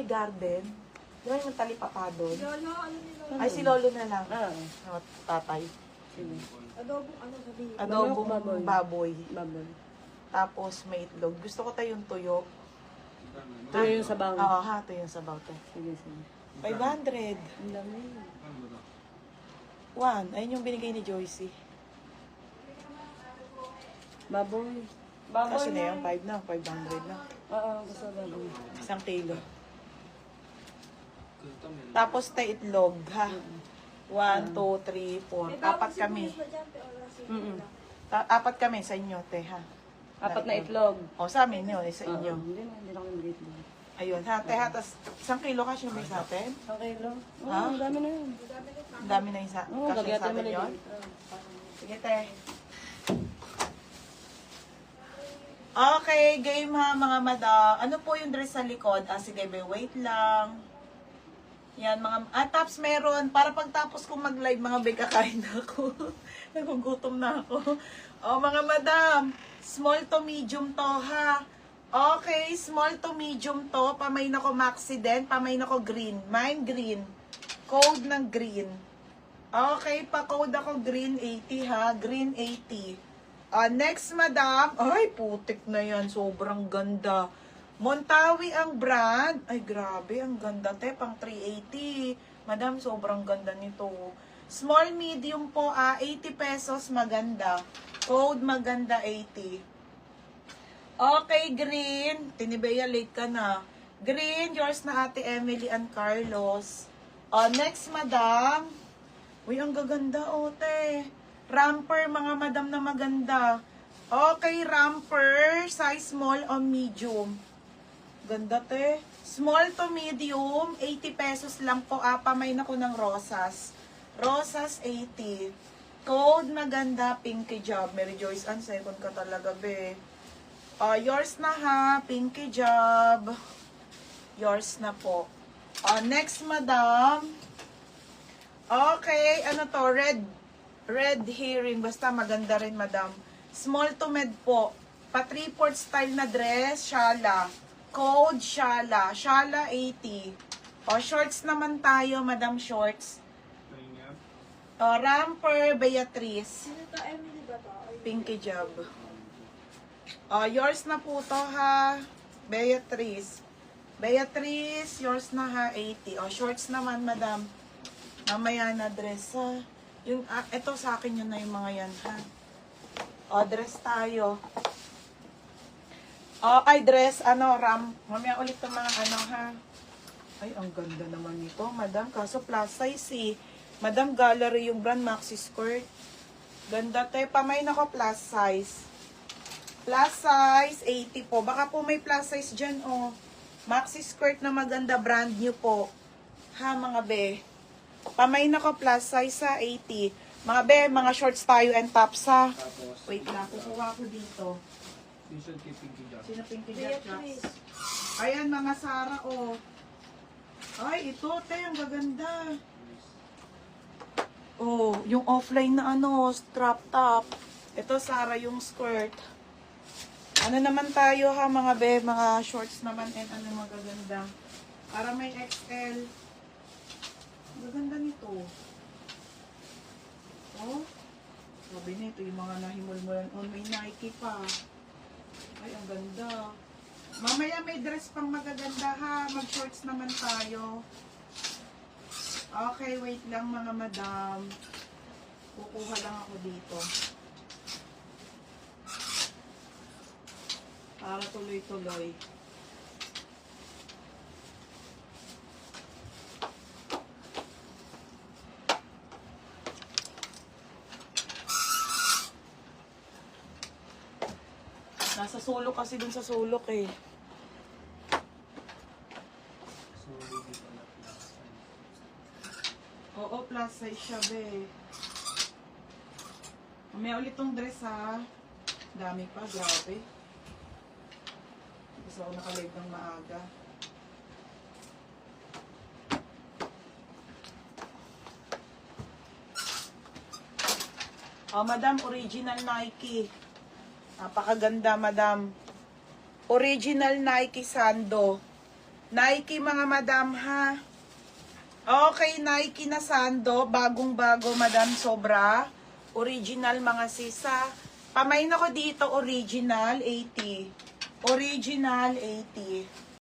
garden. Di ba yung talipapa doon? Lolo, ano ni Lolo? Ay, si Lolo na lang. Ah, Oh, tatay. sige. Adobong ano sabihin? Adobong Baboy. baboy. Baboy. Tapos may itlog. Gusto ko tayong tuyo. Ito yung sabaw. Oo, ha. Ito yung sabaw to. Sige, sige. 500. Ang dami. 1. Ayun yung binigay ni Joycey. Baboy. Kasi na yun, 5 na. 500 na. Oo, gusto baboy. 1 kilo. Tapos tayo itlog, ha. 1, 2, 3, 4. Apat kami. Apat kami sa inyo, te, ha. Apat na itlog. O, sa amin yun, sa inyo. Hindi na kami mag-itlog. Ayun, ha, te, ha. Tapos, 1 kilo ka siya sa atin? Okay lang. Oo, Ha? ang dami na yun. Ang dami na yung Oo, kasya lagyan sa tayo atin yun. maliliit. Sige, te. Okay, game ha, mga madam. Ano po yung dress sa likod? Ah, sige, wait lang. Yan, mga... Taps meron. Para pagtapos kong mag-live, mga be, kakain na ako. Nagugutom na ako. O, mga madam. Small to medium to, ha? Okay, small to medium to. Pamay na ko maxi din. Pamay na ko green. Mine green. Code ng green. Okay, pa-code ako green 80, ha? Green 80. Next, madam. Ay, putik na yan. Sobrang ganda. Montawi ang brand. Ay, grabe. Ang ganda, te. Pang 380. Madam, sobrang ganda nito. Small, medium po. 80 pesos. Maganda. Code maganda 80. Okay, green. Tinibaya, late ka na. Green, yours na Ate Emily and Carlos. Next, madam. Uy, ang gaganda, te. Ramper, mga madam na maganda. Okay, ramper. Size small o medium. Ganda, te. Small to medium. 80 pesos lang po. Pamay na ko ng rosas. Rosas, 80. Code maganda. Pinky job. Mary Joyce, ang second ka talaga, be. Yours na, ha. Pinky job. Yours na po. Next, madam. Okay, ano to? Red herring. Basta maganda rin, madam. Small to med po. Pa 3/4 style na dress. Shala. Code Shala. Shala 80. Shorts naman tayo, madam, shorts. Ramper Beatrice. Sino to? Emily ba to? Ay, Pinky job. Yours na po to, ha. Beatrice. Beatrice, yours na, ha. 80. Shorts naman, madam. Mamaya na dress, ha. Yung, ito sa akin yun na yung mga yan, ha. Dress tayo. Ay, dress, ram. Mamaya ulit yung mga ha. Ay, ang ganda naman nito, madam. Kaso plus size, eh. Madam, gallery yung brand, maxi skirt. Ganda, te. Pamay na ko plus size. Plus size, 80 po. Baka po may plus size dyan, Maxi skirt na maganda, brand new po. Ha, mga be. Pamay na ko plus size, sa 80. Mga be, mga shorts tayo and tops, ha. Wait lang, kukuha ko dito. Sino Pinky Jack? Ayan, mga Sara, Ay, ito, te, ang gaganda. Yung offline na strap top. Ito, Sara, yung skirt. Ano naman tayo, ha, mga be, mga shorts naman and magaganda. Para may XL. Maganda nito. Sabi nito, yung mga nahimulmulan. May Nike pa. Ay, ang ganda. Mamaya may dress pang magaganda, ha. Mag-shorts naman tayo. Okay, wait lang, mga madam. Kukuha lang ako dito. Para tuloy-tuloy. Nasa sulok kasi dun sa sulok, eh. Oo, plus size siya, be. Mamaya ulit tong dress, ha. Dami pa, grabe. Gusto ako nakalive ng maaga. Madam, original Nike. Napakaganda, madam. Original Nike Sando. Nike mga madam ha. Okay, Nike na sando. Bagong-bago madam, sobra. Original mga sisa. Pamain ako dito, original 80. Original 80.